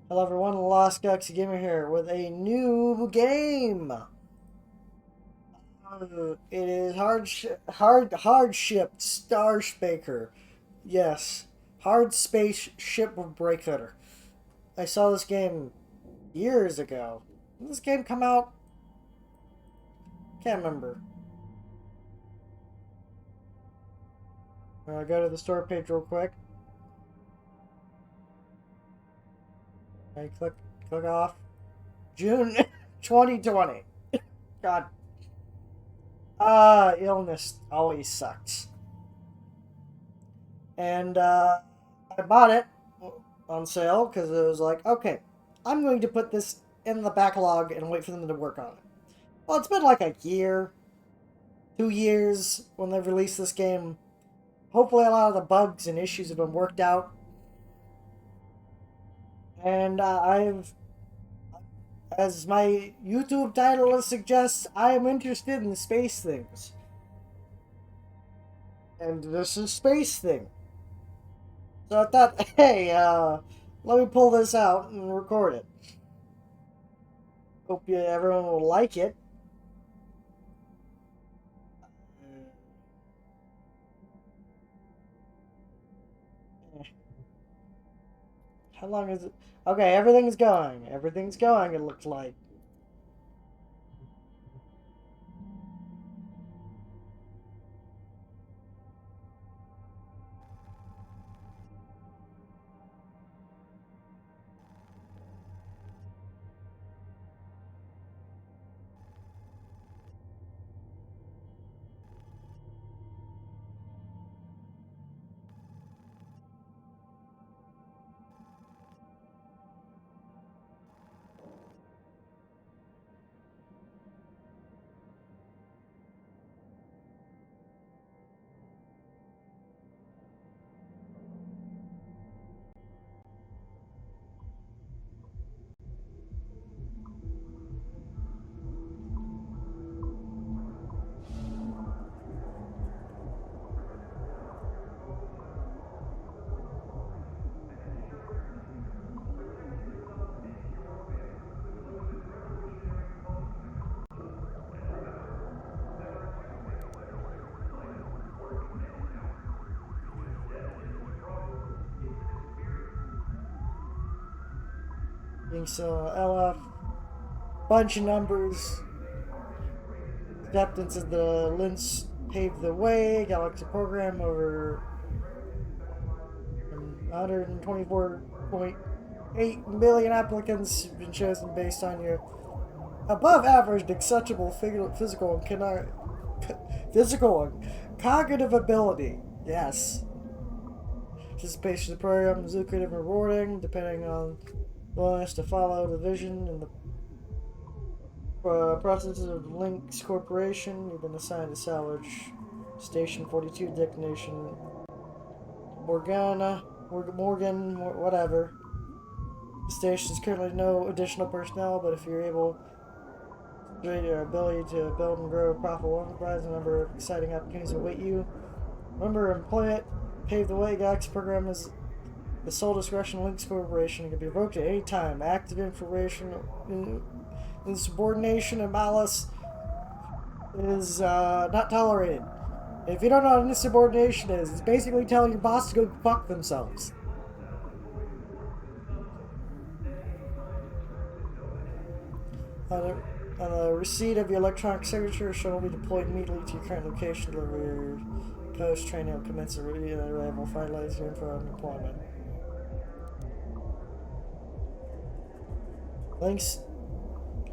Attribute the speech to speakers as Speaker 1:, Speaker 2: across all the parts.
Speaker 1: Hello everyone, Lost Galaxy Gamer here with a new game. It is Hardship Starspaker. Yes, Hardspace Shipbreaker. I saw this game years ago. Did this game come out? Can't remember. Go to the store page real quick. I click off. June 2020. God. Illness always sucks. And I bought it on sale because it was like, okay, I'm going to put this in the backlog and wait for them to work on it. Well, it's been like a year, 2 years when they've released this game. Hopefully, a lot of the bugs and issues have been worked out. And as my YouTube title suggests, I am interested in space things. And this is space thing. So I thought, hey, let me pull this out and record it. Hope everyone will like it. How long is it? Okay, everything's going. Everything's going, it looks like. So LF, bunch of numbers. Acceptance of the Linz paved the way. Galaxy program over 124.8 million applicants have been chosen based on your above average acceptable physical and cognitive ability. Yes. Participation in the program is lucrative and rewarding, depending on willingness to follow the vision and the processes of Lynx Corporation. You've been assigned to salvage Station 42, destination Morgan, whatever. The station is currently no additional personnel, but if you're able to demonstrate your ability to build and grow a profitable enterprise, a number of exciting opportunities await you. Remember, employment pave the way. Galaxy program is the sole discretion of Lynx Corporation. It can be revoked at any time. Active information, insubordination, and malice is not tolerated. If you don't know what insubordination is, it's basically telling your boss to go fuck themselves. The receipt of your electronic signature shall be deployed immediately to your current location. Deliver your post training will commence arrival. Finalize your info on employment.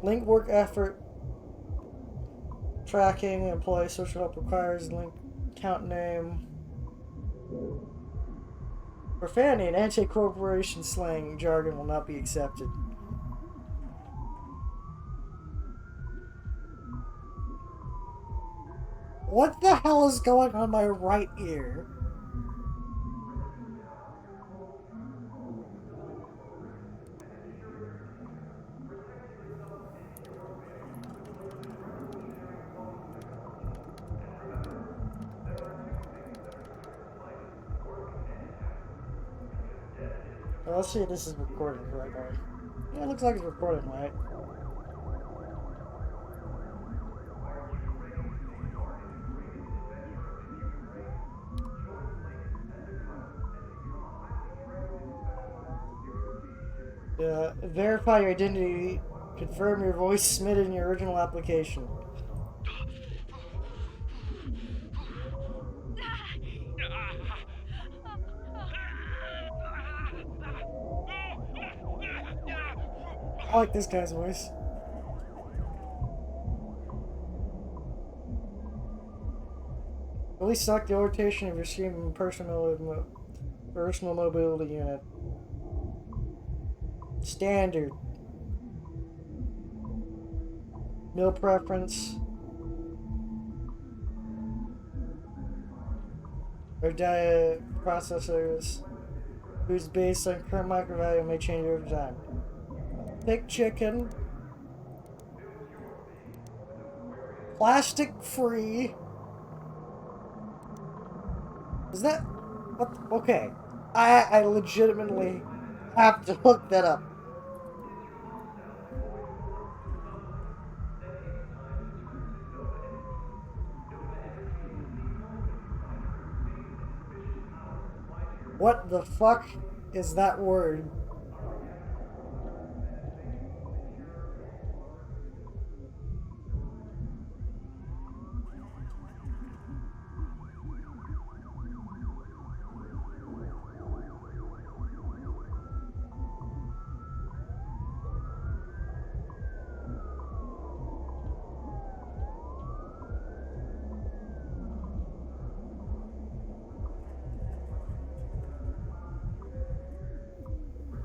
Speaker 1: Link work effort tracking. Employee social help requires link account name. Profanity and anti-corporation slang jargon will not be accepted. What the hell is going on my right ear? let's see if this is recording correctly. Yeah, it looks like it's recording, right? Verify your identity. Confirm your voice submitted in your original application. I like this guy's voice. At least select the rotation of your stream personal mobility unit. Standard. Meal preference. Or diet processors. Foods based on current microvalue may change over time. Thick chicken. Plastic free. Is that what? Okay, I legitimately have to look that up. What the fuck is that word?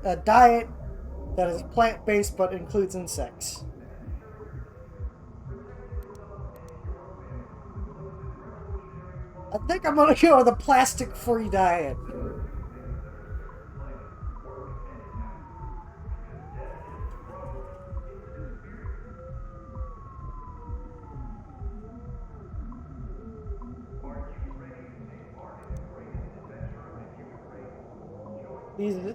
Speaker 1: A diet that is plant-based but includes insects. I think I'm gonna go with a plastic-free diet. These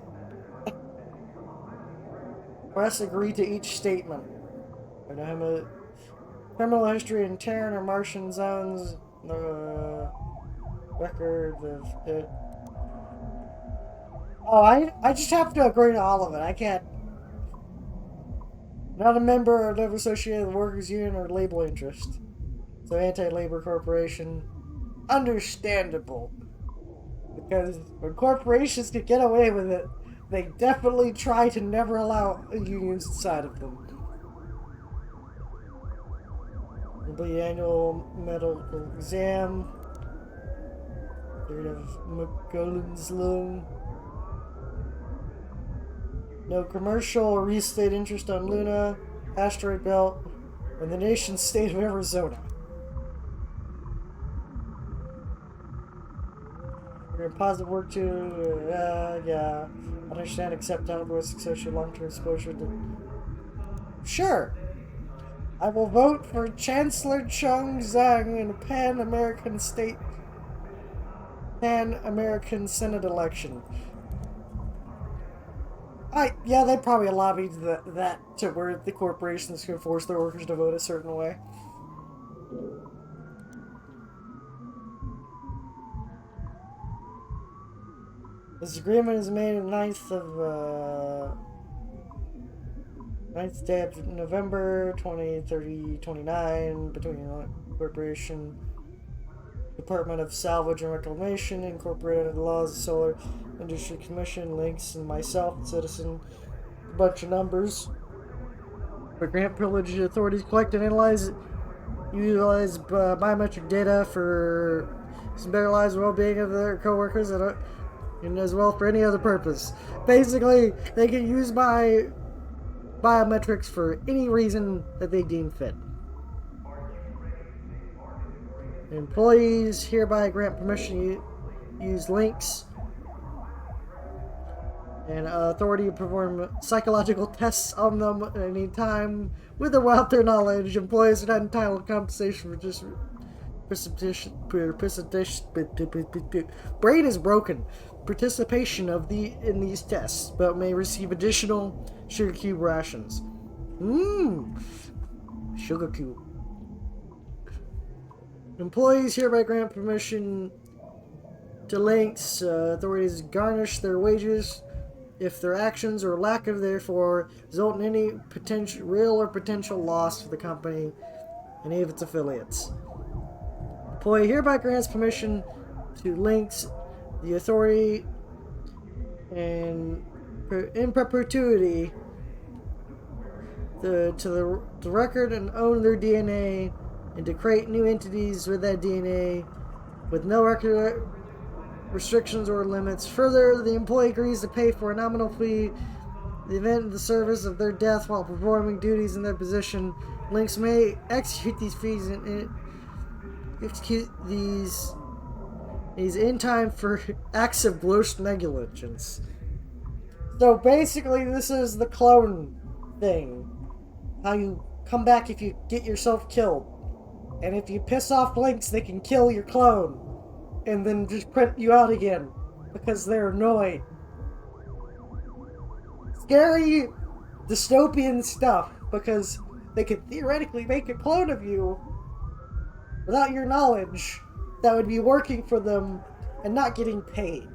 Speaker 1: press agree to each statement. I have a criminal history in Terran or Martian zones. Record of it. Oh, I just have to agree to all of it. I can't. Not a member or never associated with workers' union or labor interest. So anti-labor corporation. Understandable. Because when corporations can get away with it, they definitely try to never allow unions inside of them. Complete annual medical exam. Third of McGolan's loan. No commercial or real estate interest on Luna, asteroid belt, and the nation state of Arizona. We're in positive work to, yeah. Understand, accept risk associated long-term exposure to... Sure! I will vote for Chancellor Chung Zhang in a Pan-American Senate election. Yeah, they probably lobbied that to where the corporations can force their workers to vote a certain way. This agreement is made on 9th day of November 2030-29 between the Corporation Department of Salvage and Reclamation, incorporated under the laws of Solar Industry Commission, links, and myself, citizen, a bunch of numbers. The grant privileged authorities collect and utilize biometric data for better lives and well-being of their co-workers and as well for any other purpose. Basically, they can use my biometrics for any reason that they deem fit. Employees hereby grant permission to use links and authority to perform psychological tests on them at any time with or without their knowledge. Employees are not entitled to compensation brain is broken participation in these tests, but may receive additional sugar cube rations. Sugar cube. Employees hereby grant permission to lengths authorities garnish their wages if their actions or lack of therefore result in any potential real or potential loss for the company, any of its affiliates. Employee hereby grants permission to links the authority and in perpetuity to the record and own their DNA and to create new entities with that DNA with no record restrictions or limits. Further, the employee agrees to pay for a nominal fee in the event of the service of their death while performing duties in their position. Links may execute these fees and execute these in time for acts of gross negligence. So basically, this is the clone thing. How you come back if you get yourself killed. And if you piss off Links, they can kill your clone. And then just print you out again. Because they're annoyed. Scary, dystopian stuff. Because they could theoretically make a clone of you without your knowledge that would be working for them and not getting paid.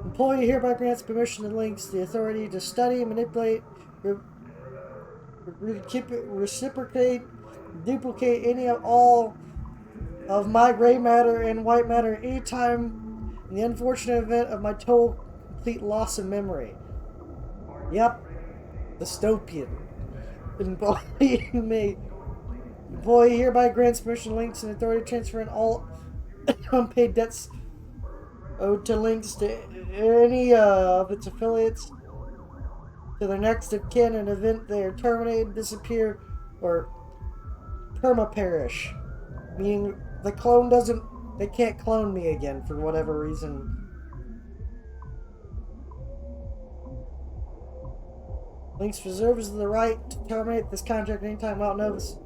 Speaker 1: Employee hereby grants permission and links the authority to study, manipulate, reciprocate, duplicate any of all of my gray matter and white matter at any time in the unfortunate event of my total complete loss of memory. Yep. Dystopian. Employee hereby grants permission, links, and authority to transfer in all unpaid debts owed to links to any of its affiliates to their next of kin in event they are terminated, disappear, or perma-perish. Meaning the clone they can't clone me again for whatever reason. Links reserves the right to terminate this contract anytime without notice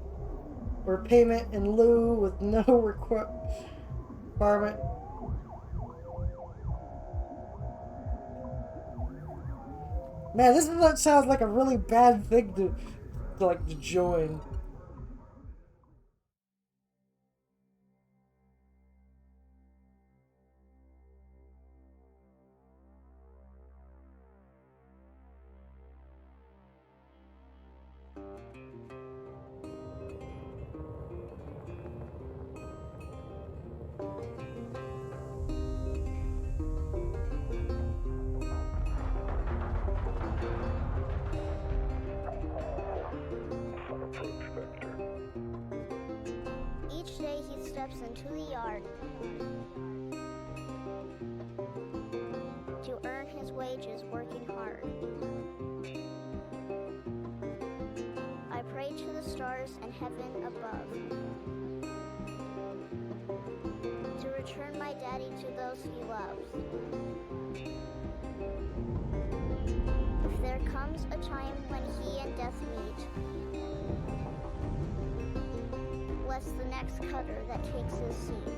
Speaker 1: or payment in lieu with no requirement. Man, this sounds like a really bad thing to join.
Speaker 2: Each day he steps into the yard to earn his wages working hard. I pray to the stars and heaven above to return my daddy to those he loves. If there comes a time when he and death meet, bless the next cutter that takes his seat.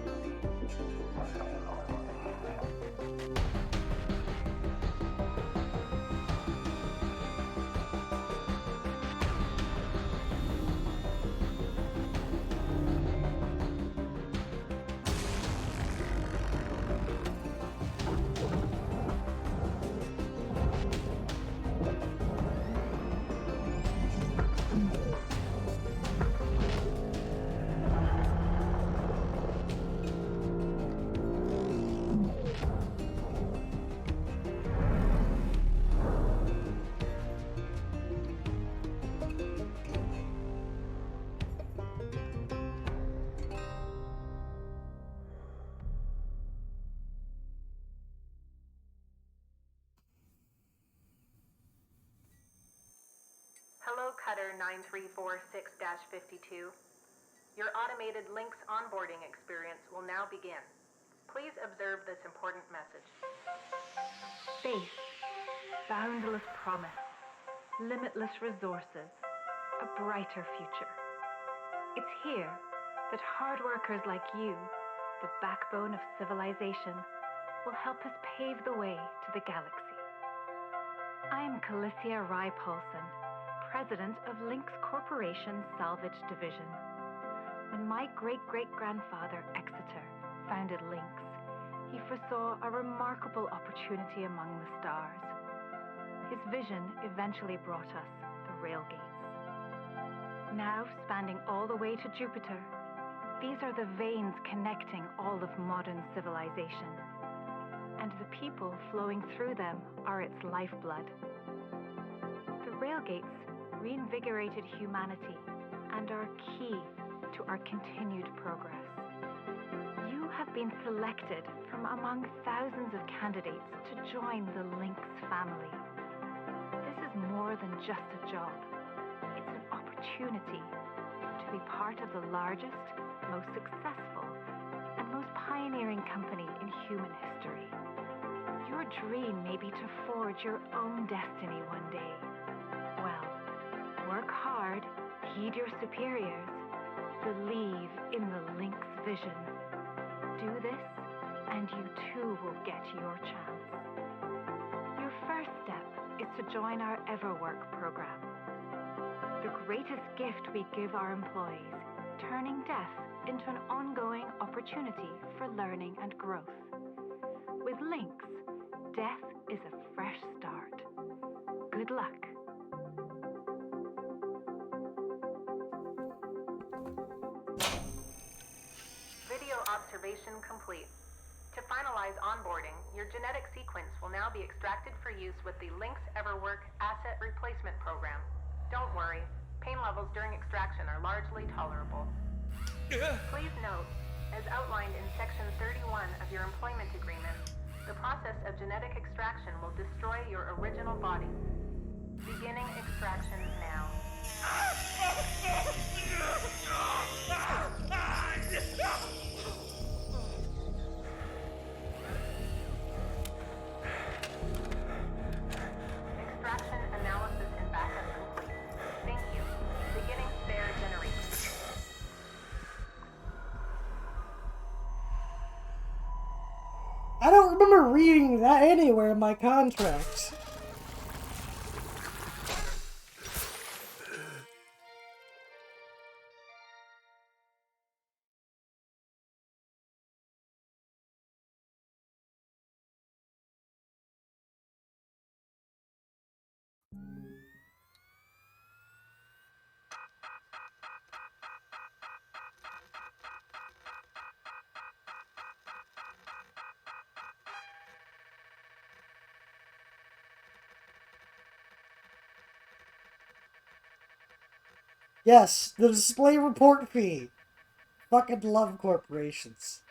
Speaker 3: Hello, Cutter 9346-52. Your automated Lynx onboarding experience will now begin. Please observe this important message. Faith, boundless promise, limitless resources, a brighter future. It's here that hard workers like you, the backbone of civilization, will help us pave the way to the galaxy. I'm Calicia Rye Paulson, president of Lynx Corporation's Salvage Division. When my great-great-grandfather Exeter founded Lynx, he foresaw a remarkable opportunity among the stars. His vision eventually brought us the Railgates. Now spanning all the way to Jupiter, these are the veins connecting all of modern civilization. And the people flowing through them are its lifeblood. The Railgates reinvigorated humanity and are key to our continued progress. You have been selected from among thousands of candidates to join the Lynx family. This is more than just a job. It's an opportunity to be part of the largest, most successful, and most pioneering company in human history. Your dream may be to forge your own destiny one day. Well, work hard, heed your superiors, believe in the Lynx vision. Do this, and you too will get your chance. Your first step is to join our EverWork program. The greatest gift we give our employees, turning death into an ongoing opportunity for learning and growth. With Lynx, death is a fresh start. Good luck. Video observation complete. To finalize onboarding, your genetic sequence will now be extracted for use with the Lynx EverWork Asset Replacement Program. Don't worry, pain levels during extraction are largely tolerable. Please note, as outlined in Section 31 of your employment agreement, the process of genetic extraction will destroy your original body. Beginning extraction now. Extraction analysis and backup complete. Thank you. Beginning spare generation.
Speaker 1: I don't remember reading that anywhere in my contract. Yes, the display report fee. Fucking love corporations.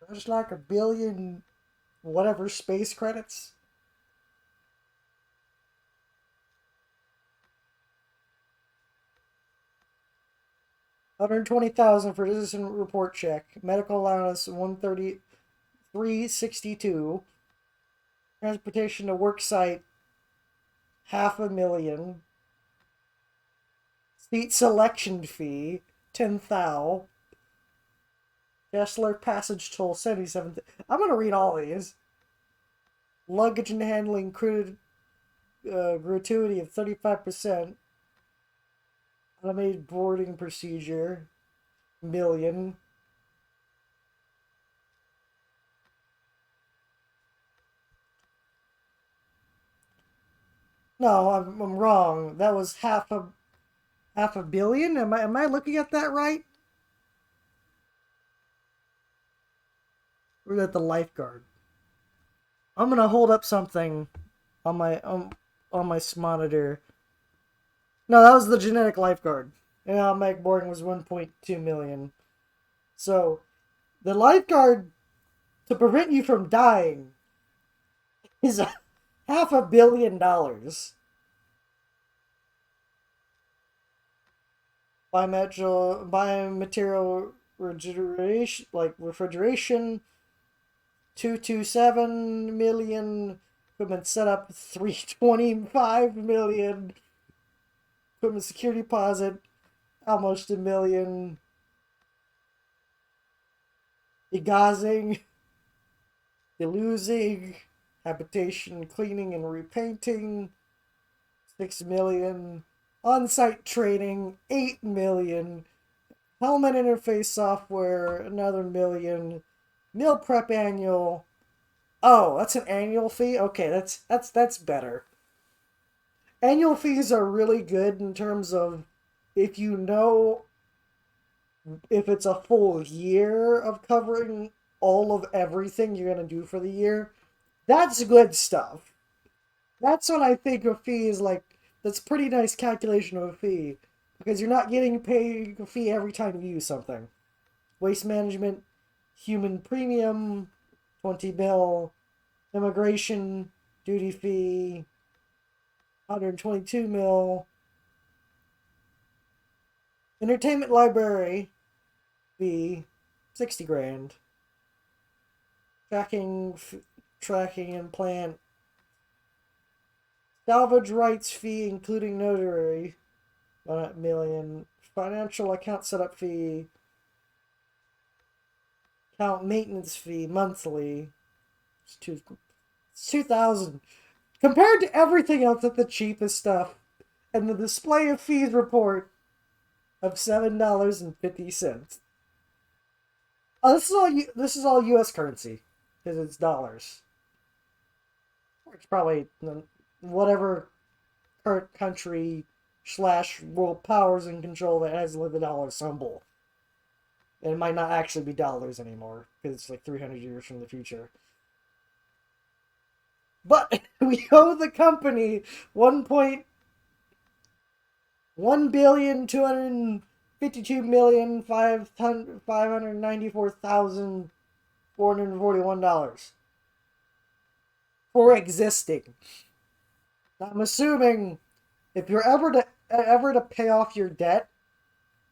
Speaker 1: There's like a billion whatever space credits. $120,000 for citizen report check. Medical allowance $133.62. Transportation to work site $500,000. Seat selection fee $10,000. Kessler passage toll $77,000. I'm gonna read all these. Luggage and handling gratuity of 35%. Automated boarding procedure $1,000,000. No, I'm wrong. That was half a billion. Am I looking at that right? Or is that the lifeguard? I'm gonna hold up something on my monitor. No, that was the genetic lifeguard. And automatic boarding was 1.2 million. So, the lifeguard, to prevent you from dying, is $500 million. Biomaterial refrigeration, 227 million. Equipment setup, 325 million. Equipment security deposit, almost a million. Degaussing, deluging, habitation cleaning and repainting, 6 million. On-site training, 8 million. Helmet interface software, another million. Meal prep annual. Oh, that's an annual fee? Okay, that's better. Annual fees are really good in terms of if you know if it's a full year of covering all of everything you're going to do for the year. That's good stuff. That's what I think a fee is like. That's pretty nice calculation of a fee. Because you're not getting paid a fee every time you use something. Waste management, human premium, 20 mil, immigration, duty fee, 122 mil, entertainment library fee, 60 grand, tracking implant, salvage rights fee including notary, 1 million, financial account setup fee, account maintenance fee monthly, it's 2,000. Compared to everything else, at the cheapest stuff, and the display of fees report of $7.50. Oh, this is all U.S. currency because it's dollars. It's probably whatever current country / world powers in control that has the dollar symbol. And it might not actually be dollars anymore because it's like 300 years from the future. But we owe the company 1,252,594,441 for existing. I'm assuming if you're ever to pay off your debt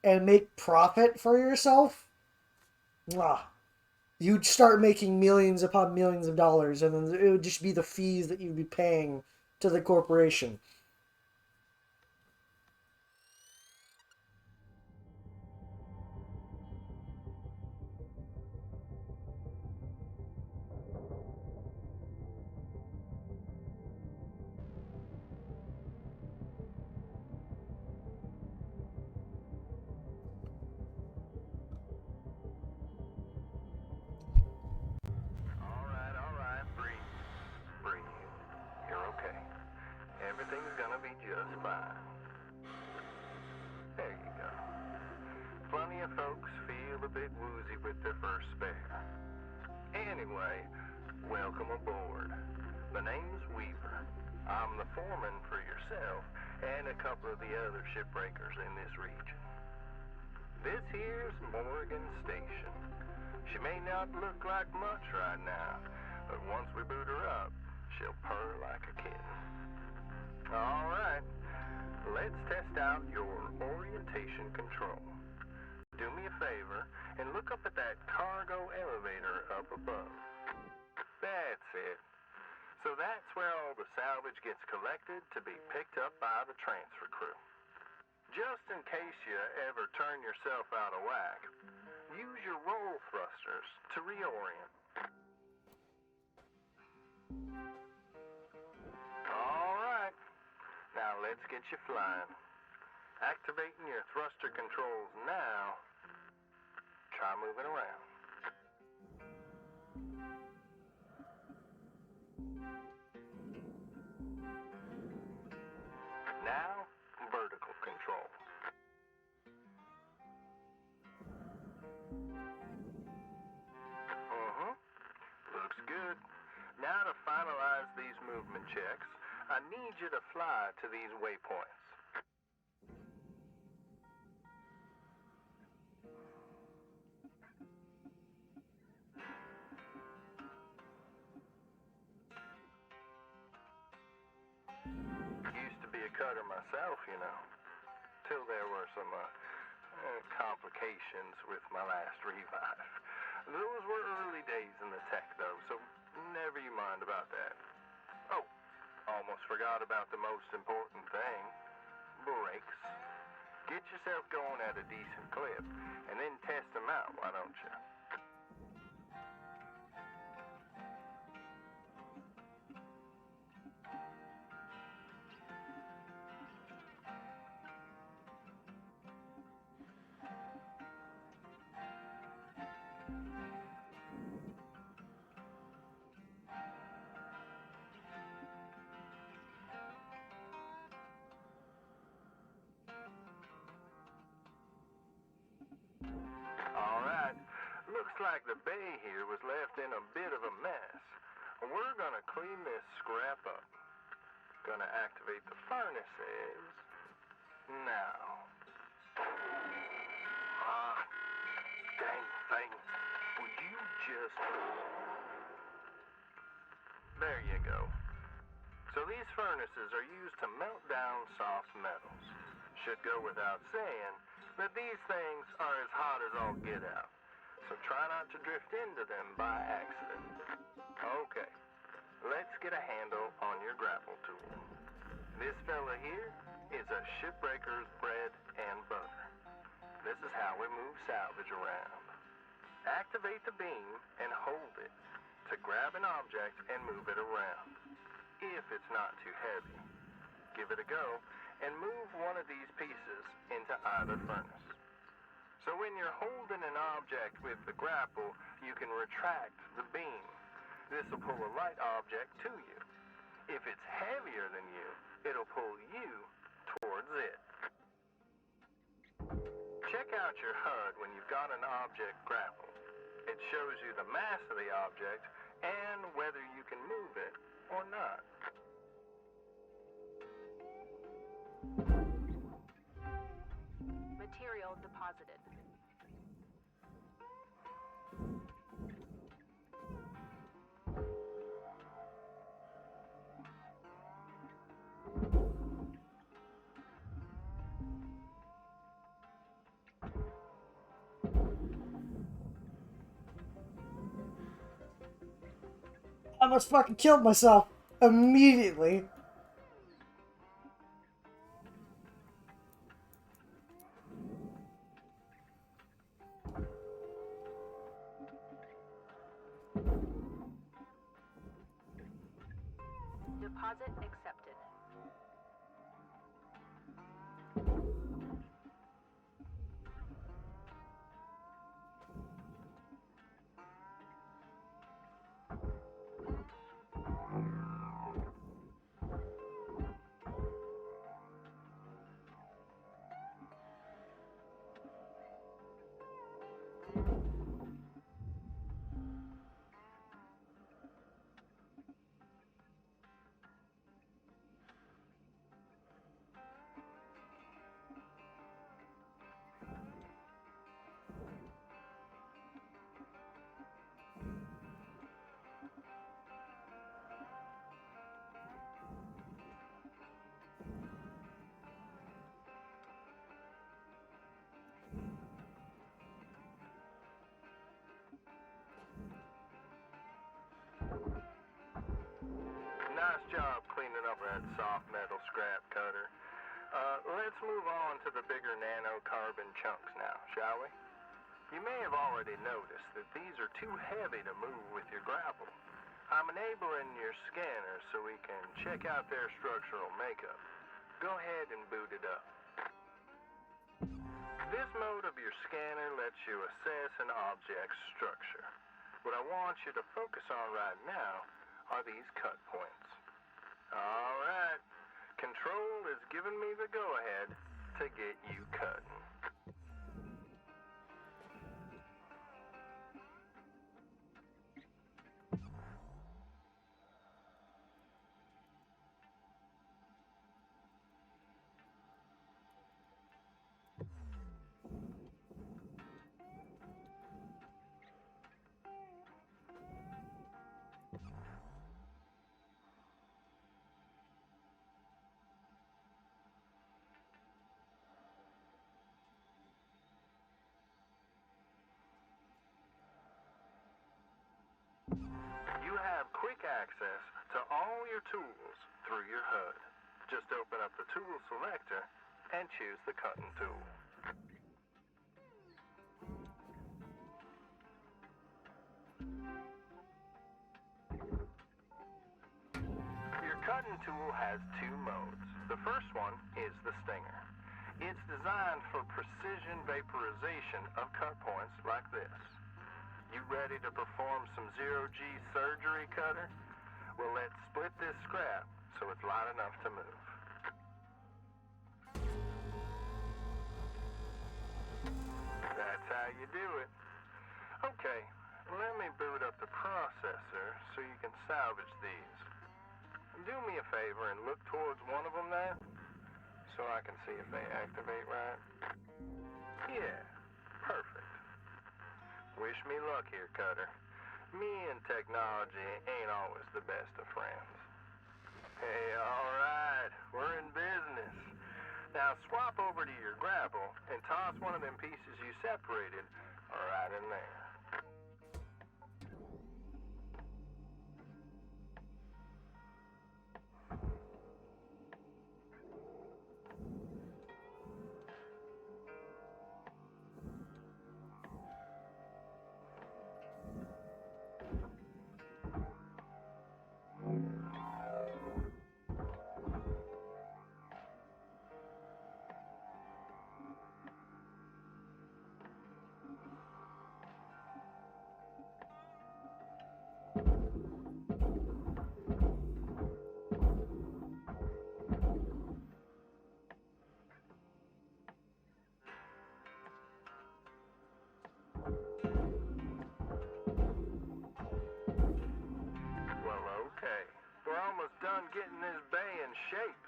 Speaker 1: and make profit for yourself, you'd start making millions upon millions of dollars, and then it would just be the fees that you'd be paying to the corporation.
Speaker 4: All right, breathe. Breathe. You're okay. Everything's gonna be just fine. There you go. Plenty of folks feel a bit woozy with their first spare. Anyway, welcome aboard. The name's Weaver. I'm the foreman for yourself and a couple of the other shipbreakers in this region. This here's Morgan Station. She may not look like much right now, but once we boot her up, she'll purr like a kitten. All right, let's test out your orientation control. Do me a favor and look up at that cargo elevator up above. That's it. So that's where all the salvage gets collected to be picked up by the transfer crew. Just in case you ever turn yourself out of whack, use your roll thrusters to reorient. All right, now let's get you flying. Activating your thruster controls now. Try moving around. Now, vertical control. Looks good. Now to finalize these movement checks, I need you to fly to these waypoints. Used to be a cutter myself, you know, till there were some complications with my last revive. Those were early days in the tech, though, so never you mind about that. Oh, almost forgot about the most important thing. Brakes. Get yourself going at a decent clip, and then test them out, why don't you? Alright, looks like the bay here was left in a bit of a mess. We're gonna clean this scrap up. Gonna activate the furnaces now. Ah, dang thing. Would you just... There you go. So these furnaces are used to melt down soft metals. Should go without saying that these things are as hot as all get out. So try not to drift into them by accident. Okay, let's get a handle on your grapple tool. This fella here is a Shipbreaker's bread and butter. This is how we move salvage around. Activate the beam and hold it to grab an object and move it around. If it's not too heavy, give it a go and move one of these pieces into either furnace. So when you're holding an object with the grapple, you can retract the beam. This will pull a light object to you. If it's heavier than you, it'll pull you towards it. Check out your HUD when you've got an object grappled. It shows you the mass of the object and whether you can move it or not.
Speaker 5: Material deposited.
Speaker 1: I almost fucking killed myself immediately.
Speaker 5: Deposit accepted.
Speaker 4: Nice job cleaning up that soft metal scrap cutter. Let's move on to the bigger nanocarbon chunks now, shall we? You may have already noticed that these are too heavy to move with your grapple. I'm enabling your scanner so we can check out their structural makeup. Go ahead and boot it up. This mode of your scanner lets you assess an object's structure. What I want you to focus on right now are these cut points. All right, Control is giving me the go-ahead to get you cutting. access to all your tools through your HUD. Just open up the tool selector and choose the cutting tool. Your cutting tool has two modes. The first one is the stinger. It's designed for precision vaporization of cut points like this. You ready to perform some zero-G surgery, Cutter? Well, let's split this scrap so it's light enough to move. That's how you do it. Okay, let me boot up the processor so you can salvage these. Do me a favor and look towards one of them there so I can see if they activate right. Yeah, perfect. Wish me luck here, Cutter. Me and technology ain't always the best of friends. Hey, all right, we're in business. Now swap over to your grapple and toss one of them pieces you separated right in there. Done getting this bay in shape.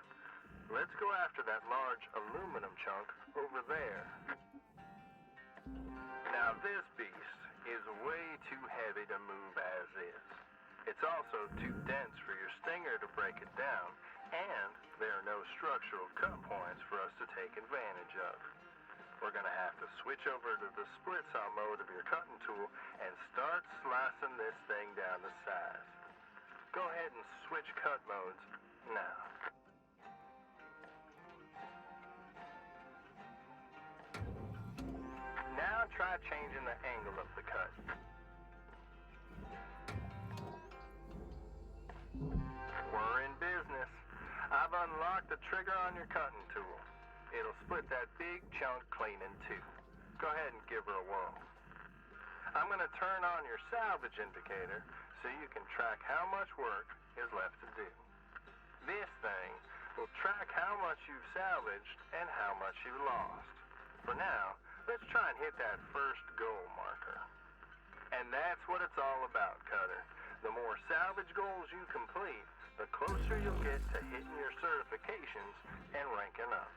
Speaker 4: Let's go after that large aluminum chunk over there. Now this beast is way too heavy to move as is. It's also too dense for your stinger to break it down, and there are no structural cut points for us to take advantage of. We're gonna have to switch over to the split saw mode of your cutting tool and start slicing this thing down to size. Go ahead and switch cut modes now. Now try changing the angle of the cut. We're in business. I've unlocked the trigger on your cutting tool. It'll split that big chunk clean in two. Go ahead and give her a whirl. I'm gonna turn on your salvage indicator so you can track how much work is left to do. This thing will track how much you've salvaged and how much you lost. For now, let's try and hit that first goal marker. And that's what it's all about, Cutter. The more salvage goals you complete, the closer you'll get to hitting your certifications and ranking up.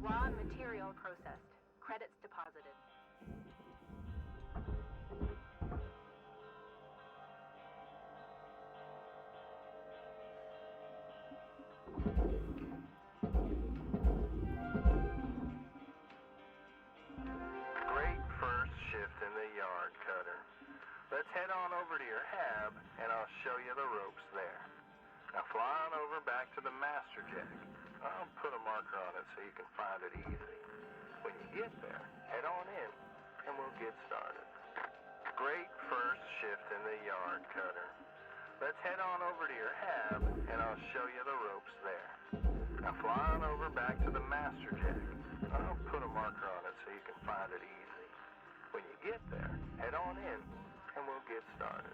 Speaker 5: Raw material processed. Credits deposited.
Speaker 4: Great first shift in the yard, Cutter. Let's head on over to your hab and I'll show you the ropes there. Now fly on over back to the master jack. I'll put a marker on it so you can find it easy. When you get there, head on in and we'll get started. Great first shift in the yard, Cutter. Let's head on over to your hab and I'll show you the ropes there. Now fly on over back to the master jack. I'll put a marker on it so you can find it easy. When you get there, head on in and we'll get started.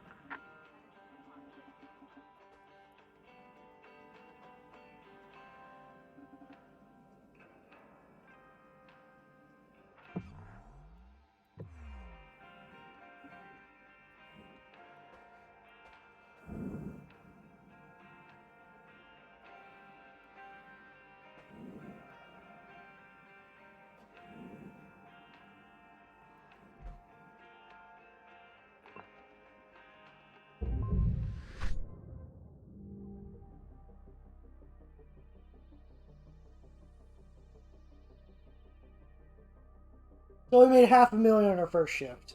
Speaker 1: So we made $500,000 on our first shift.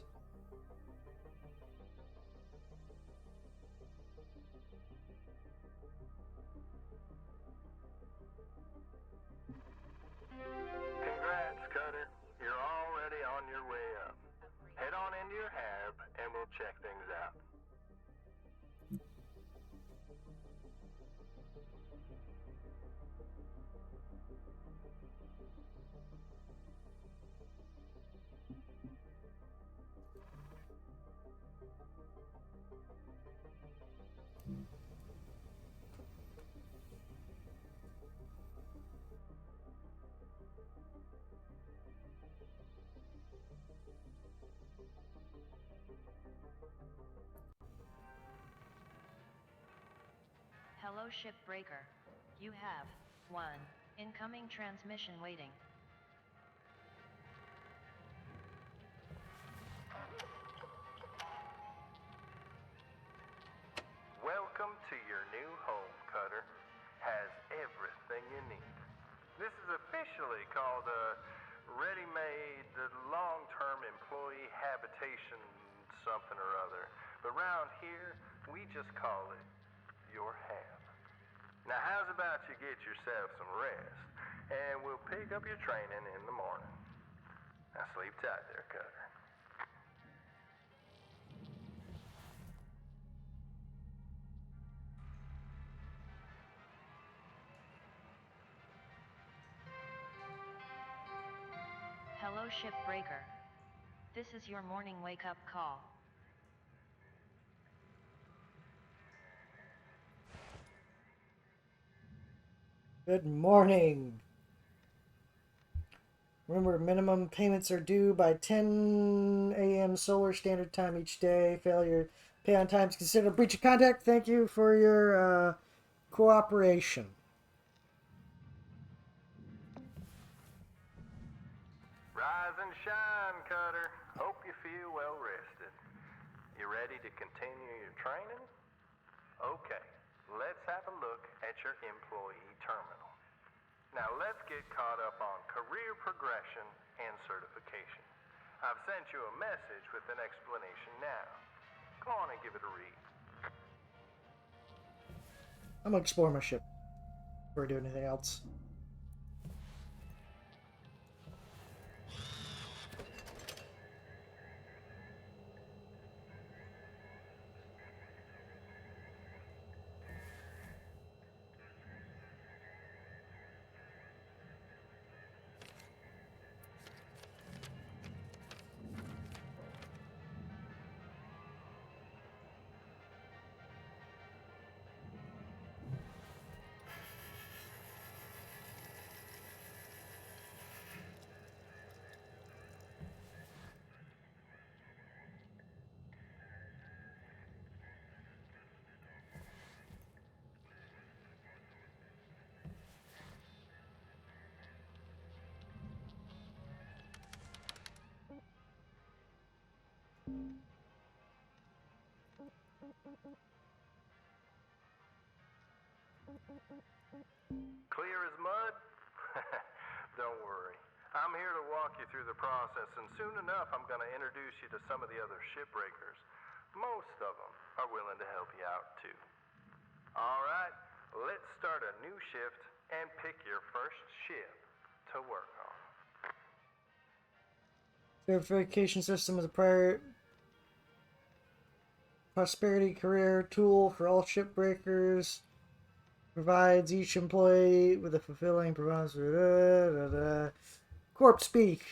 Speaker 4: Congrats, Cutter. You're already on your way up. Head on into your hab and we'll check things out.
Speaker 6: Hello, Shipbreaker. You have 1 incoming transmission waiting.
Speaker 4: Welcome to your new home, Cutter. Has everything you need. This is officially called a ready-made long-term employee habitation something or other. But round here, we just call it your hab. Now how's about you get yourself some rest, and we'll pick up your training in the morning. Now sleep tight there, Cutter.
Speaker 6: Hello, Shipbreaker. This is your morning wake-up call.
Speaker 1: Good morning. Remember, minimum payments are due by 10 a.m. Solar Standard Time each day. Failure pay on time is considered a breach of contract. Thank you for your cooperation.
Speaker 4: Rise and shine, Cutter. Hope you feel well rested. You ready to continue your training? Okay, let's have a look at your employee terminal. Now let's get caught up on career progression and certification. I've sent you a message with an explanation now. Go on and give it a read.
Speaker 1: I'm gonna explore my ship before I do anything else.
Speaker 4: Clear as mud? Don't worry. I'm here to walk you through the process, and soon enough I'm going to introduce you to some of the other shipbreakers. Most of them are willing to help you out, too. All right, let's start a new shift and pick your first ship to work on.
Speaker 1: Verification system is a prior prosperity career tool for all shipbreakers. Provides each employee with a fulfilling provider. Corp speak.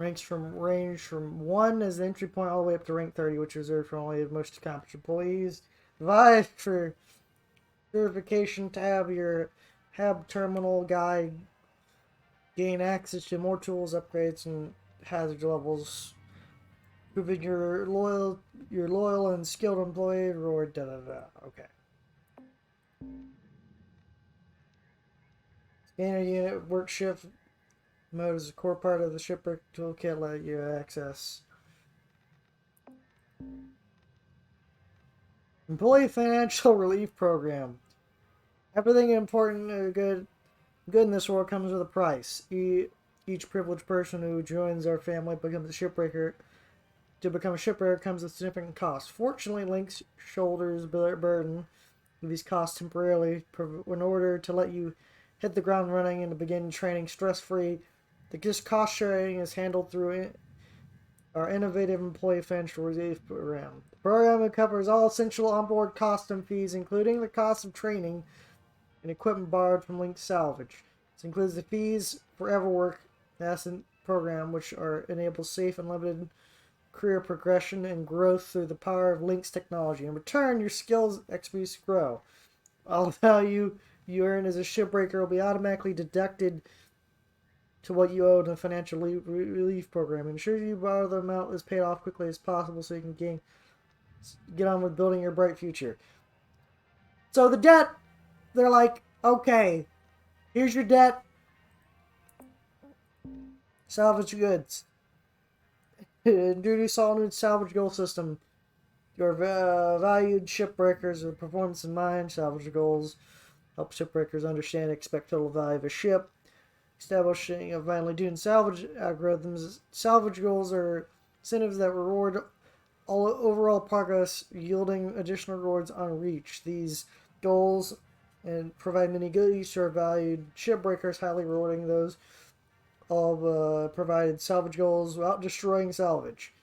Speaker 1: range from 1 as the entry point all the way up to rank 30, which is reserved for only the most accomplished employees. Vive for certification tab, your hab terminal guide. Gain access to more tools, upgrades, and hazard levels. Proving you're loyal and skilled employee. Reward. Da da da. Okay. Scanner unit work shift mode is a core part of the Shipbreaker toolkit. Let you access. Employee financial relief program. Everything important and good in this world comes with a price. Each privileged person who joins our family becomes a shipbreaker. To become a shipbreaker comes with significant cost. Fortunately, Link's shoulders burden these costs temporarily in order to let you hit the ground running and to begin training stress-free. This cost sharing is handled through our innovative employee financial relief program. The program covers all essential onboard costs and fees, including the cost of training and equipment borrowed from Link Salvage. This includes the fees for Everwork Ascent program, which enables safe and limited career progression and growth through the power of Link's technology. In return, your skills expertise grow. All value you earn as a shipbreaker will be automatically deducted to what you owe in the financial relief program. Ensure you borrow the amount is paid off quickly as possible so you can get on with building your bright future. So the debt, they're like, okay, here's your debt. Salvage goods. Introduce all new salvage goal system. Your valued shipbreakers with performance in mind. Salvage goals help shipbreakers understand and expect total value of a ship. Establishing of finally doing salvage algorithms. Salvage goals are incentives that reward all overall progress, yielding additional rewards on reach. These goals and provide many goodies to our valued shipbreakers, highly rewarding those all provided salvage goals without destroying salvage.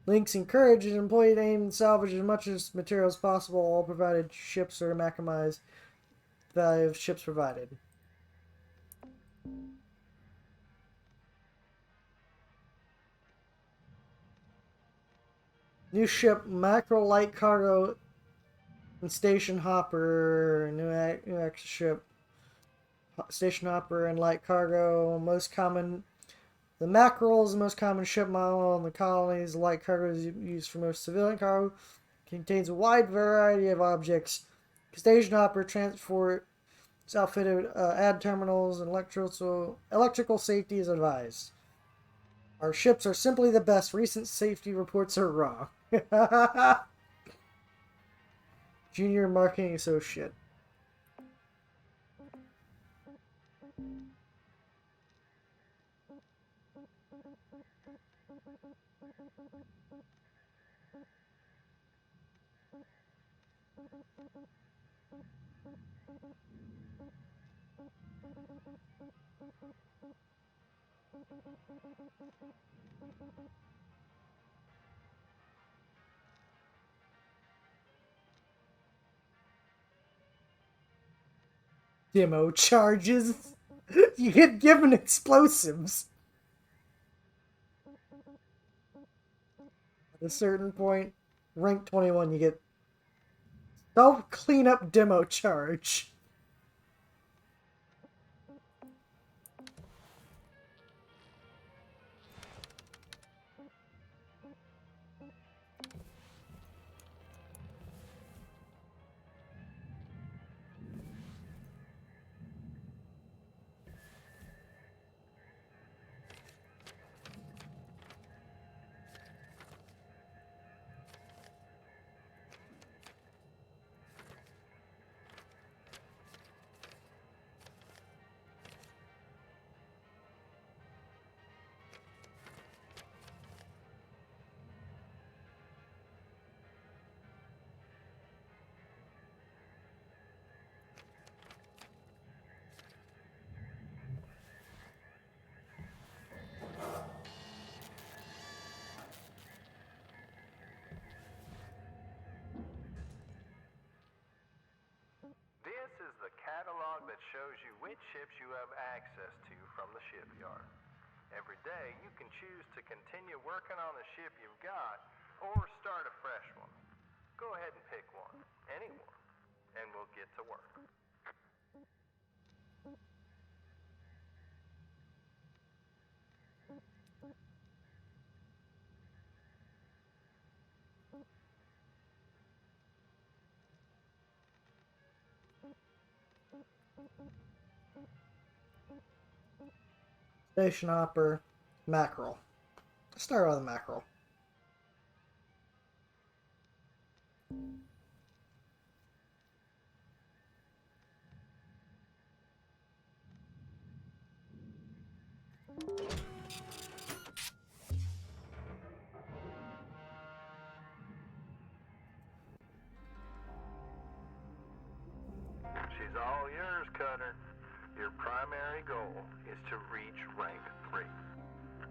Speaker 1: Links encourage an employee to aim and salvage as much as material as possible. All provided ships are to maximize the value of ships provided. New ship, macro light cargo and station hopper. New extra ship, station hopper and light cargo. Most common. The mackerel is the most common ship model in the colonies. The light cargo is used for most civilian cargo. Contains a wide variety of objects. Station hopper transport is outfitted add terminals and electrical safety is advised. Our ships are simply the best. Recent safety reports are wrong. Junior marketing associate. Demo charges. You get given explosives. At a certain point, rank 21, you get self-cleanup demo charge.
Speaker 4: This is the catalog that shows you which ships you have access to from the shipyard. Every day, you can choose to continue working on the ship you've got or start a fresh one. Go ahead and pick one, anyone, and we'll get to work.
Speaker 1: Station hopper, mackerel. Let's start with the mackerel.
Speaker 4: She's all yours, Cutter. Your primary goal is to reach rank 3.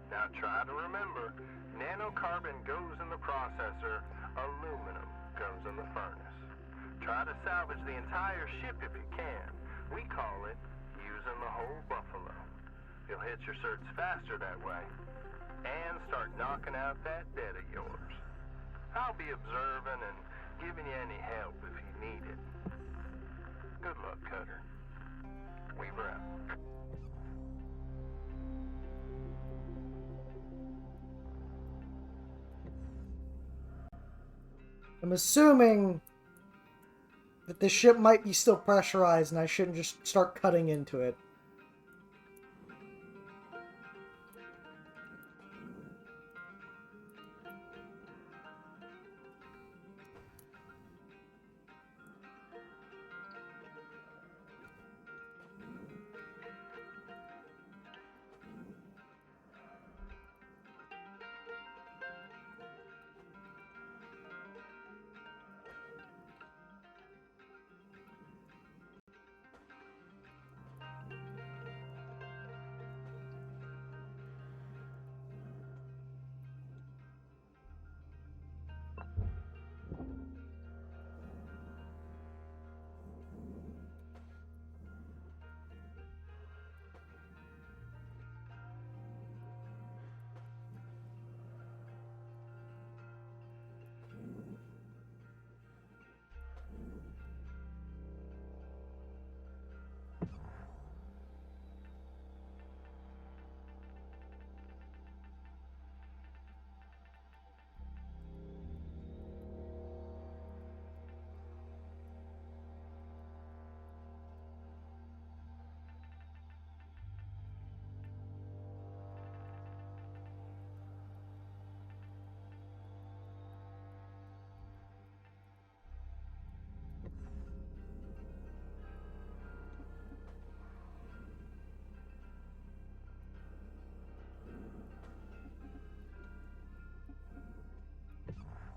Speaker 4: Now try to remember, nanocarbon goes in the processor, aluminum goes in the furnace. Try to salvage the entire ship if you can. We call it using the whole buffalo. You'll hit your certs faster that way, and start knocking out that debt of yours. I'll be observing and giving you any help if you need it. Good luck, Cutter. Weaver out.
Speaker 1: I'm assuming that the ship might be still pressurized and I shouldn't just start cutting into it.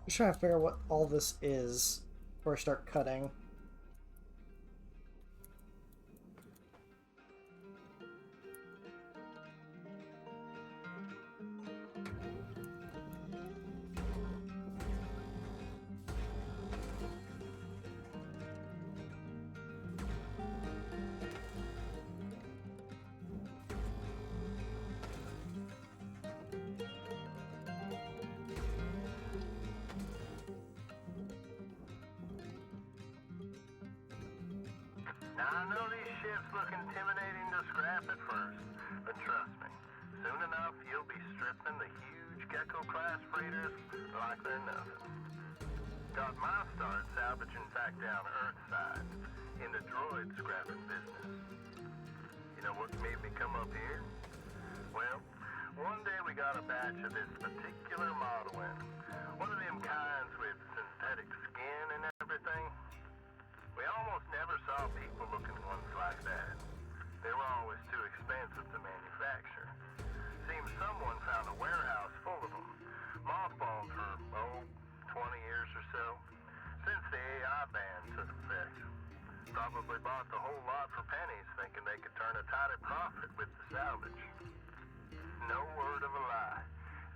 Speaker 1: Just trying to figure out what all this is before I start cutting.
Speaker 4: Now, I know these ships look intimidating to scrap at first, but trust me, soon enough you'll be stripping the huge Gecko-class freighters like they're nothing. Got my start salvaging back down Earthside in the droid scrapping business. You know what made me come up here? Well, one day we got a batch of this particular model in. One of them kinds with synthetic skin and everything. We almost never saw people looking ones like that. They were always too expensive to manufacture. Seems someone found a warehouse full of them, mothballed for, 20 years or so, since the AI ban took effect. Probably bought the whole lot for pennies, thinking they could turn a tidy profit with the salvage. No word of a lie.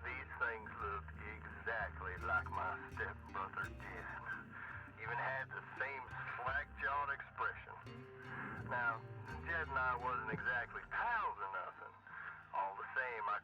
Speaker 4: These things look exactly like my stepbrother did. Even had the same slack-jawed expression. Now, Jed and I wasn't exactly pals or nothing. All the same, I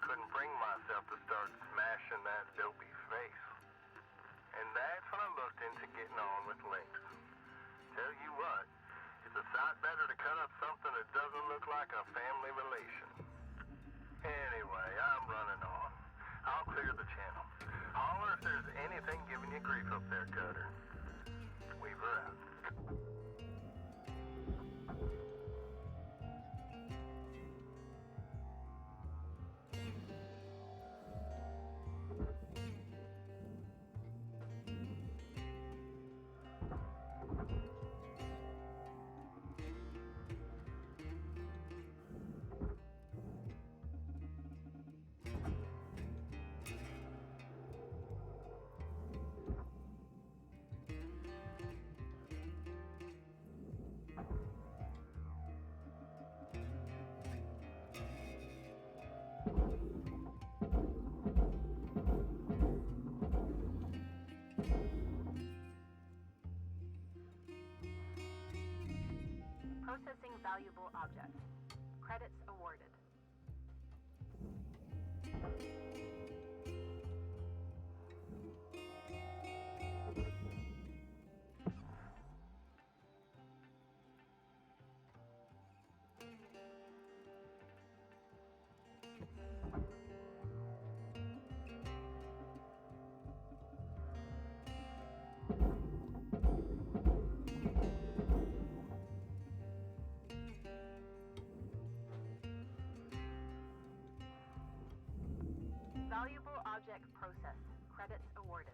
Speaker 5: Processing valuable object. Credits awarded. Valuable object processed. Credits awarded.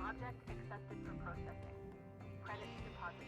Speaker 5: Object accepted for processing. Credits deposited.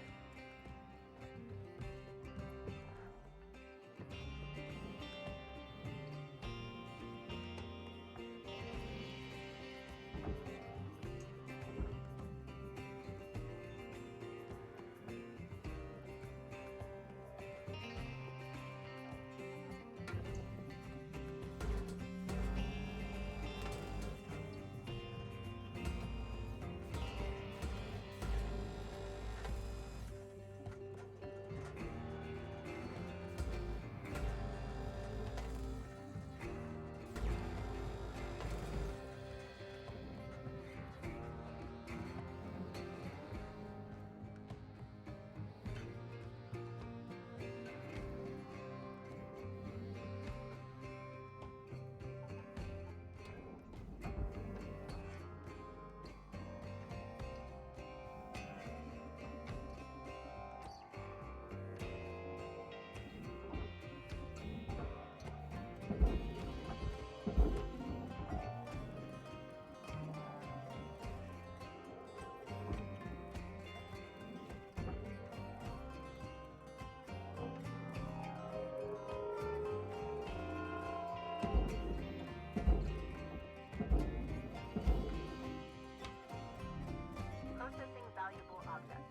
Speaker 5: Processing valuable object.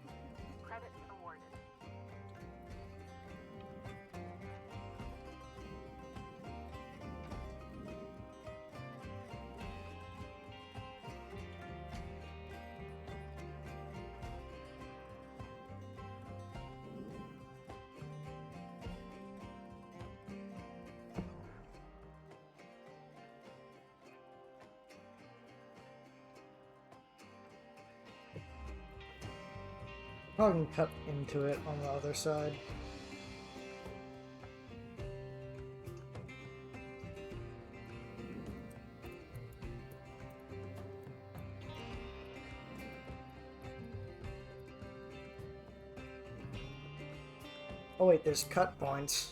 Speaker 5: Credits awarded.
Speaker 1: Probably can cut into it on the other side. Oh wait, there's cut points.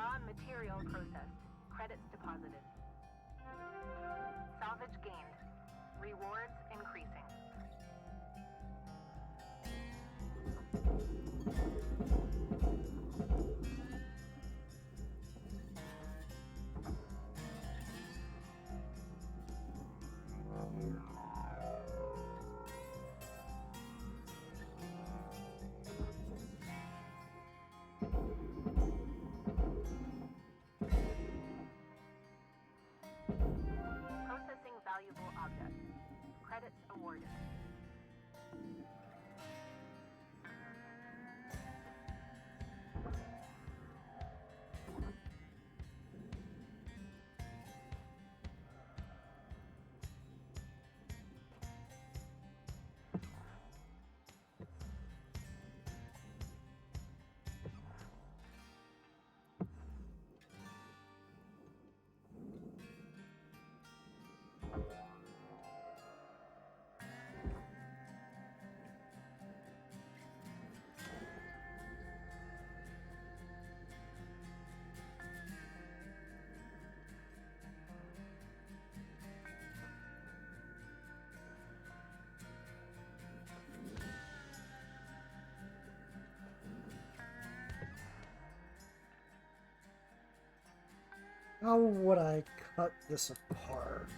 Speaker 5: Raw material processed. Credits deposited. Salvage gained. Rewards increasing. Processing valuable object. Credits awarded.
Speaker 1: How would I cut this apart?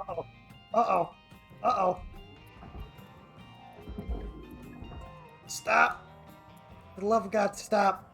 Speaker 1: Uh-oh. Uh-oh. Uh-oh. Stop! For the love of God, stop!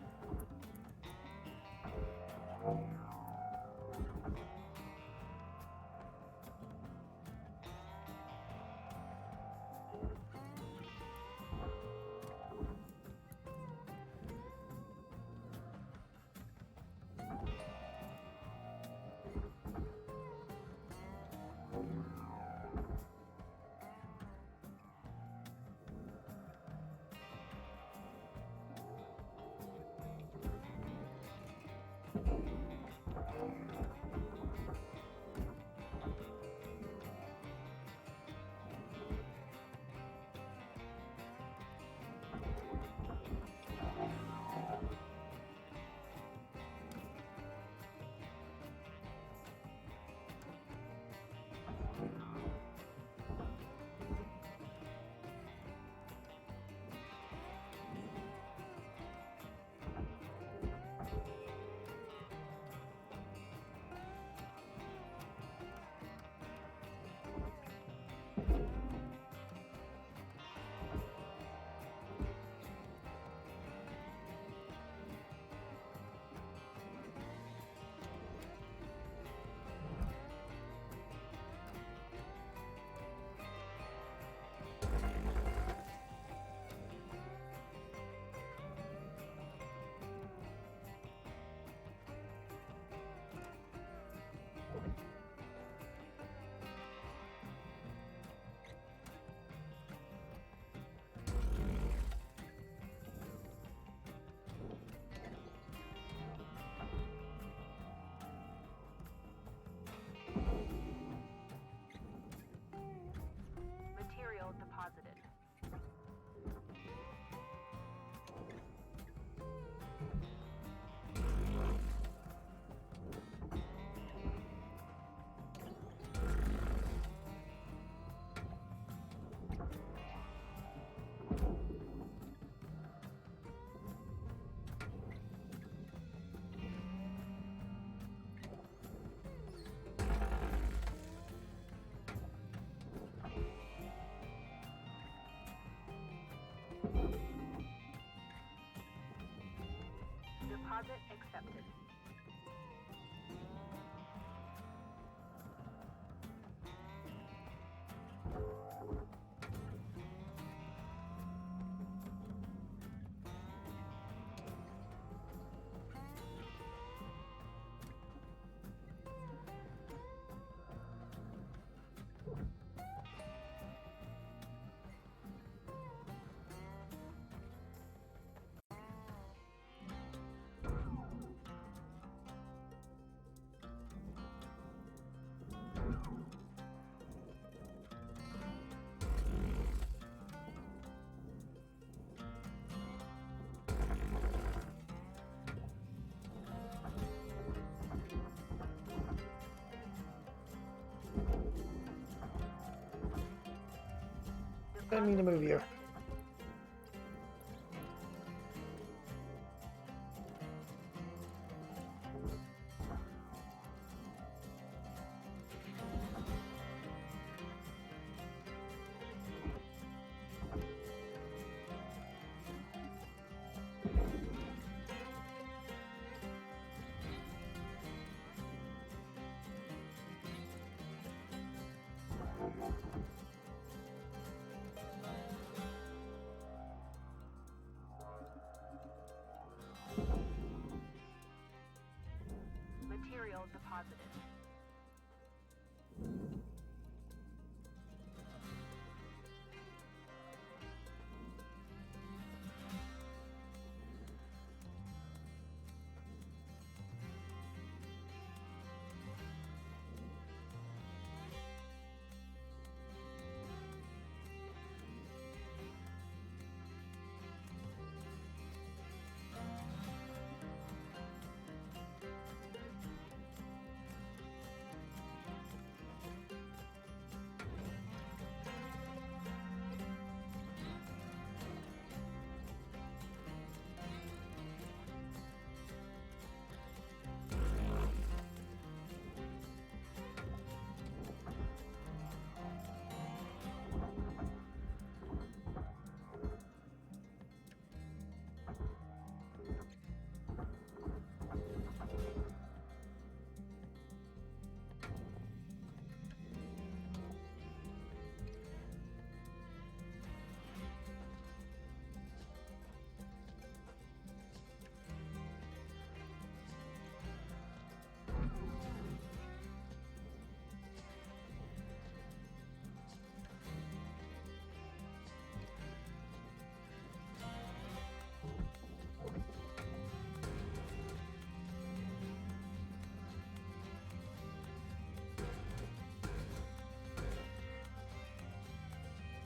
Speaker 5: Deposit accepted.
Speaker 1: I didn't mean to move you.
Speaker 5: Material deposited.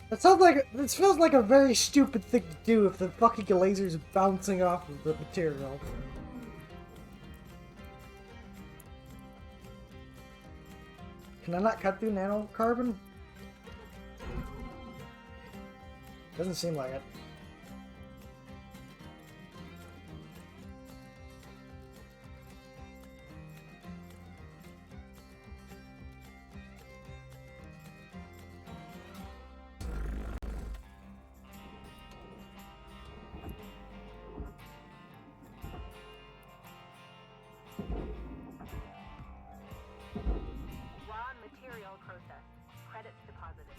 Speaker 1: That sounds like this feels like a very stupid thing to do if the fucking laser's bouncing off of the material. Can I not cut through nanocarbon? Doesn't seem like it.
Speaker 5: Raw material processed. Credits deposited.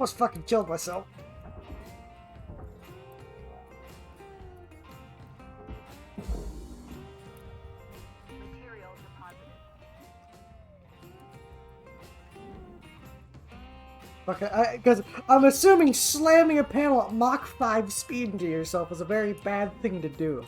Speaker 1: Almost fucking killed myself.
Speaker 5: Material deposited.
Speaker 1: Okay, because I'm assuming slamming a panel at Mach 5 speed into yourself is a very bad thing to do.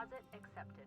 Speaker 5: Deposit accepted.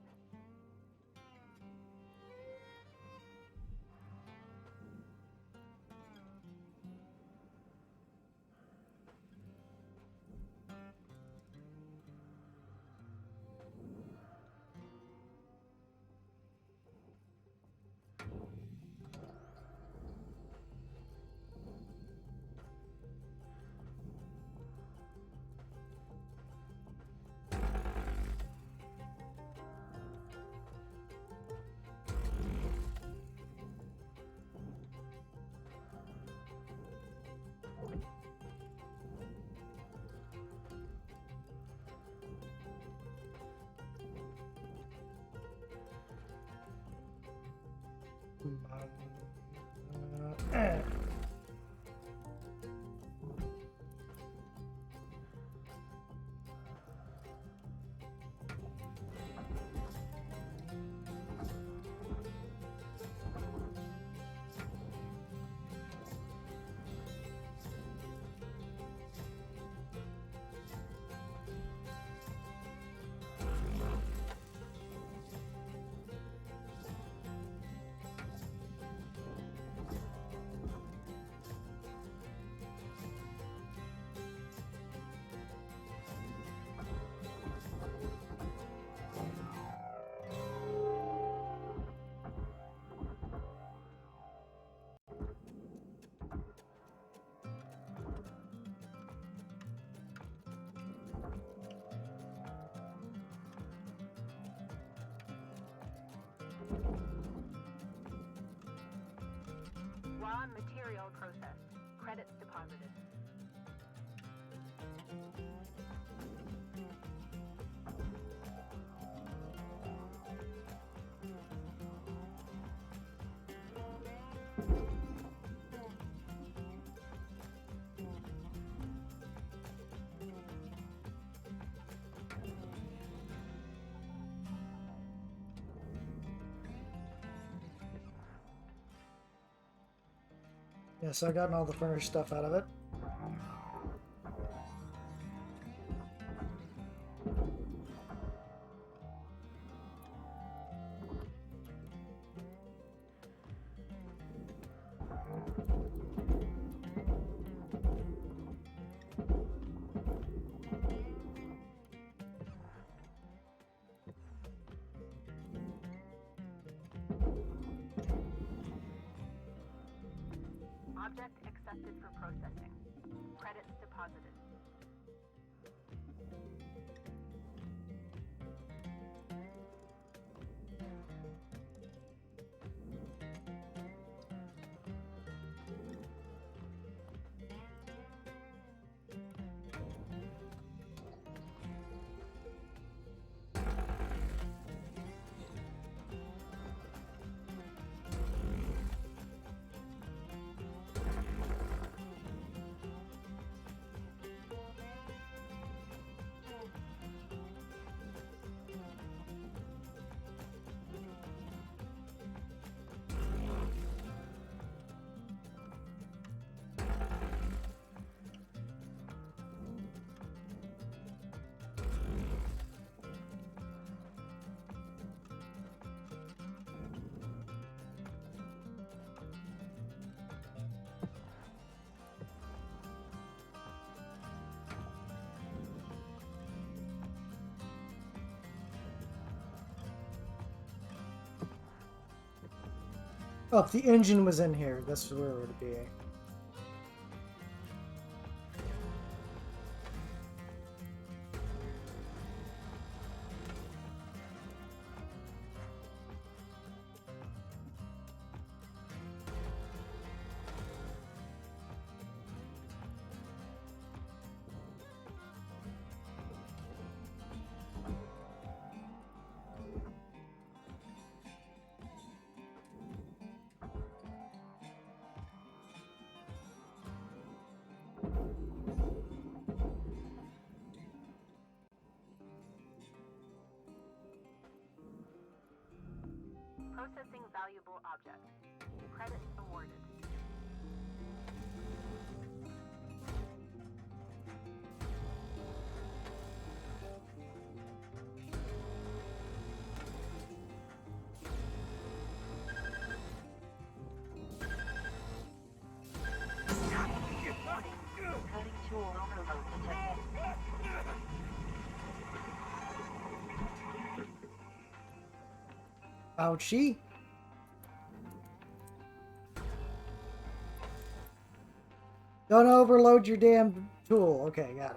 Speaker 5: Raw material processed. Credits deposited.
Speaker 1: Yeah, so I got all the furnished stuff out of it.
Speaker 5: Object accepted for processing. Credits deposited.
Speaker 1: Oh, if the engine was in here, that's where it would be.
Speaker 5: Processing valuable object. Credits awarded.
Speaker 1: Ouchie. Don't overload your damn tool. Okay, got it.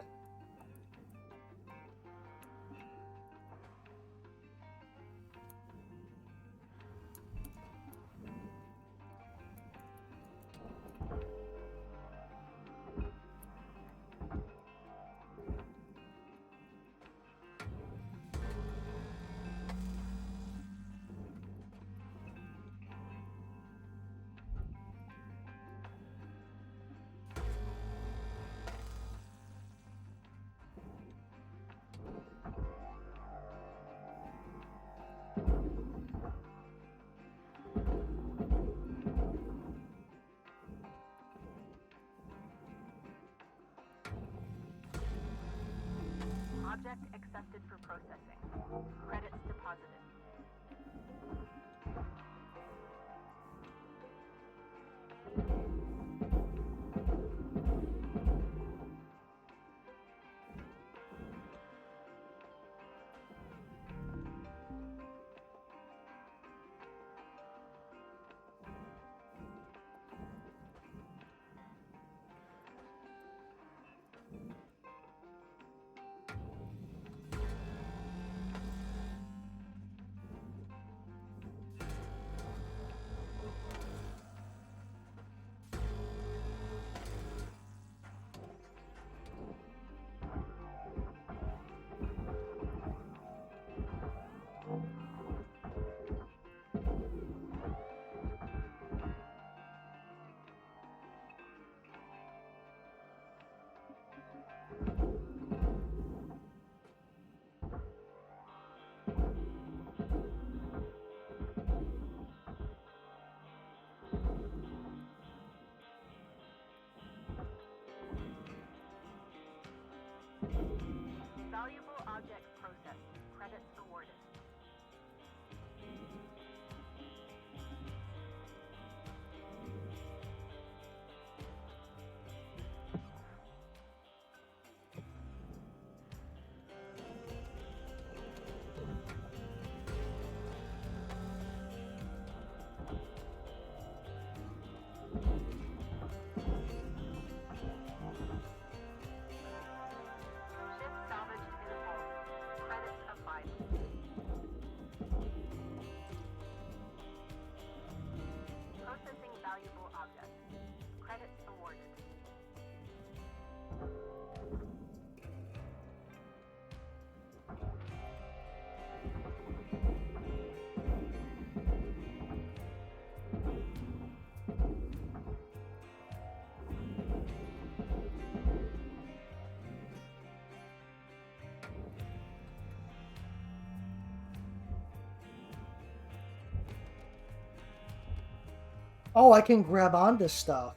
Speaker 5: Object accepted for processing. Credits deposited. Valuable objects processed. Credits awarded. Ship salvaged in hold. Credits applied. Processing valuable objects. Credits awarded.
Speaker 1: Oh, I can grab onto stuff.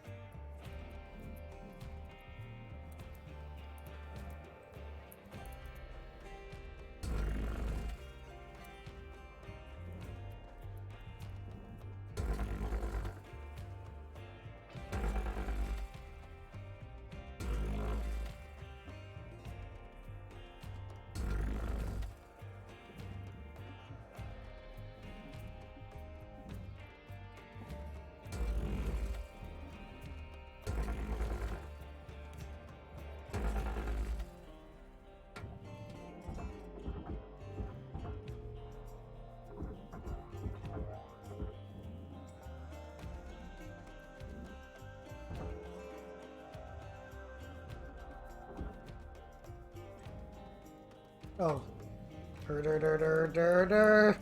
Speaker 1: Oh. Dur.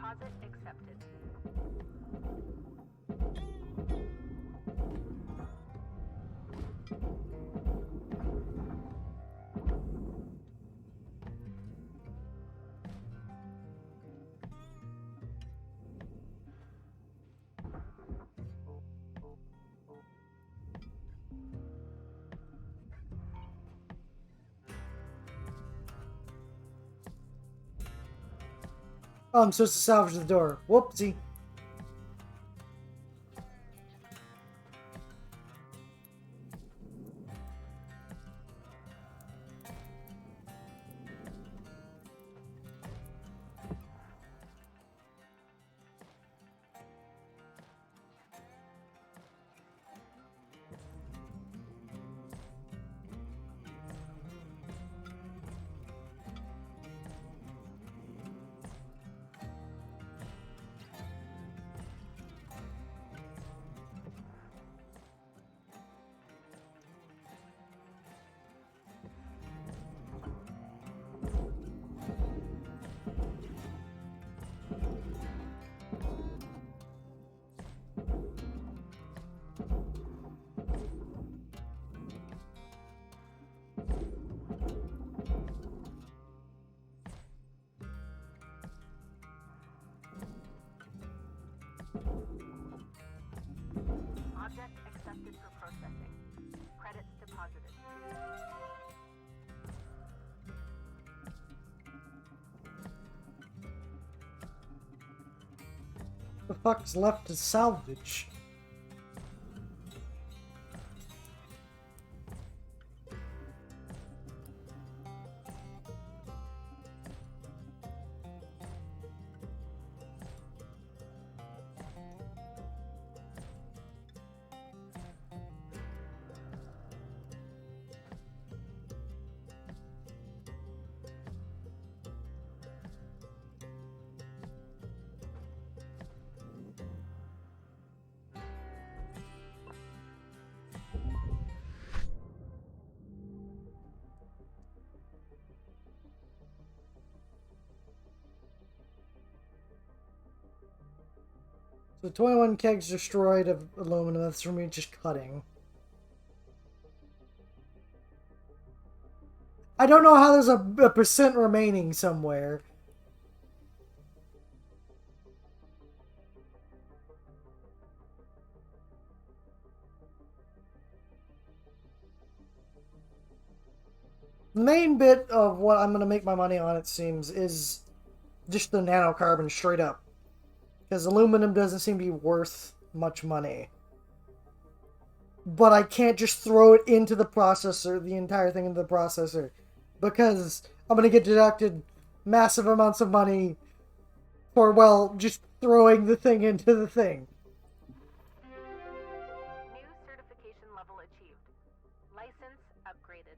Speaker 5: Deposit accepted.
Speaker 1: Oh, I'm supposed to salvage the door. Whoopsie.
Speaker 5: Object accepted for processing. Credits deposited.
Speaker 1: The fuck's left to salvage? So 21 kegs destroyed of aluminum. That's from me just cutting. I don't know how there's a percent remaining somewhere. The main bit of what I'm going to make my money on, it seems, is just the nanocarbon straight up. Because aluminum doesn't seem to be worth much money. But I can't just throw it into the processor, the entire thing into the processor. Because I'm going to get deducted massive amounts of money for, well, just throwing the thing into the thing.
Speaker 5: New certification level achieved. License upgraded.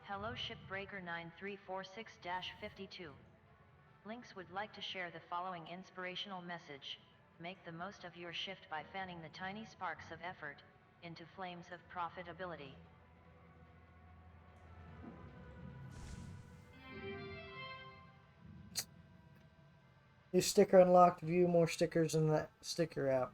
Speaker 6: Hello Shipbreaker 9346-52. Lynx would like to share the following inspirational message. Make the most of your shift by fanning the tiny sparks of effort into flames of profitability.
Speaker 1: New sticker unlocked. View more stickers in that sticker app.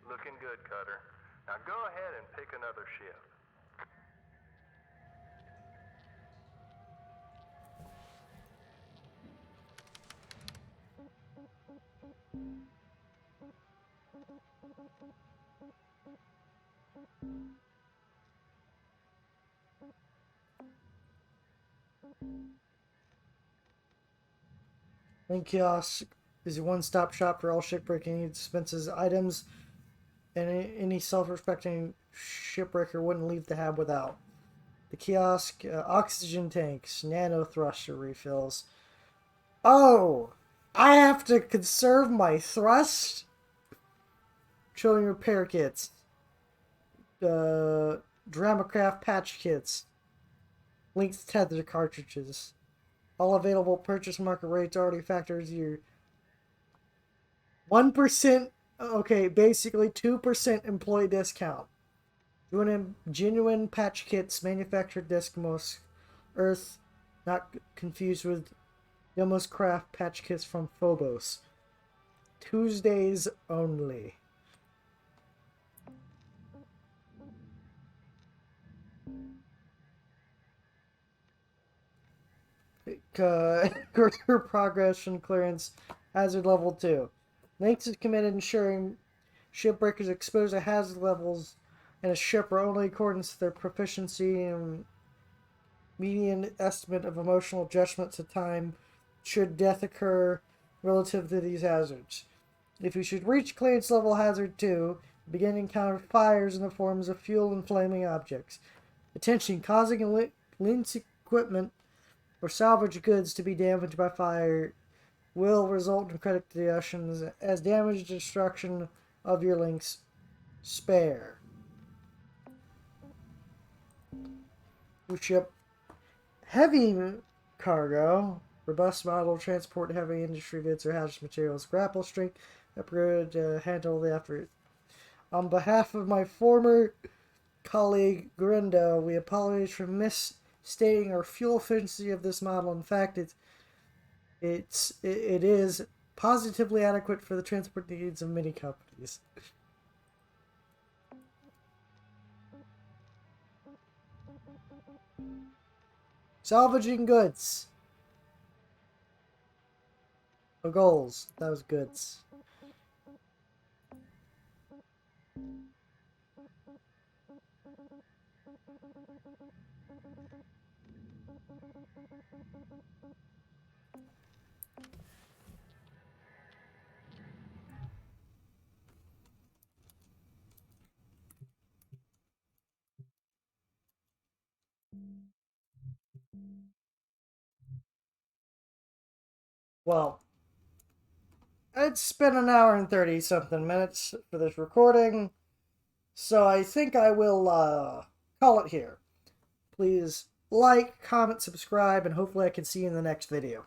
Speaker 4: Looking good, Cutter. Now go ahead and pick another shift.
Speaker 1: Link Kiosk is a one-stop shop for all shipbreaking needs, dispenses items, and any self-respecting shipbreaker wouldn't leave the hab without. The kiosk, oxygen tanks, nano thruster refills. Oh! I have to conserve my thrust? Showing repair kits. Dramacraft patch kits, linked tether cartridges. All available purchase market rates already factors your 1%, okay, basically 2% employee discount. Genuine patch kits manufactured Discmos Earth, not confused with Yomos Craft patch kits from Phobos. Tuesdays only. Career progression clearance hazard level 2. Lynx is committed ensuring shipbreakers exposed to hazard levels in a ship are only according to their proficiency and median estimate of emotional adjustment to time should death occur relative to these hazards. If you should reach clearance level hazard 2, begin to encounter fires in the forms of fuel and flaming objects. Attention, causing Lynx equipment or salvage goods to be damaged by fire will result in credit deductions as damage or destruction of your Lynx spare. Ship heavy cargo, robust model, transport heavy industry goods or hazardous materials, grapple strength, upgrade to handle the effort. On behalf of my former colleague Grindo, we apologize for misstating our fuel efficiency of this model. In fact, it is positively adequate for the transport needs of many companies. Salvaging goods. No goals. That was goods. Well, it's been an hour and 30 something minutes for this recording, so I think I will call it here. Please like, comment, subscribe, and hopefully I can see you in the next video.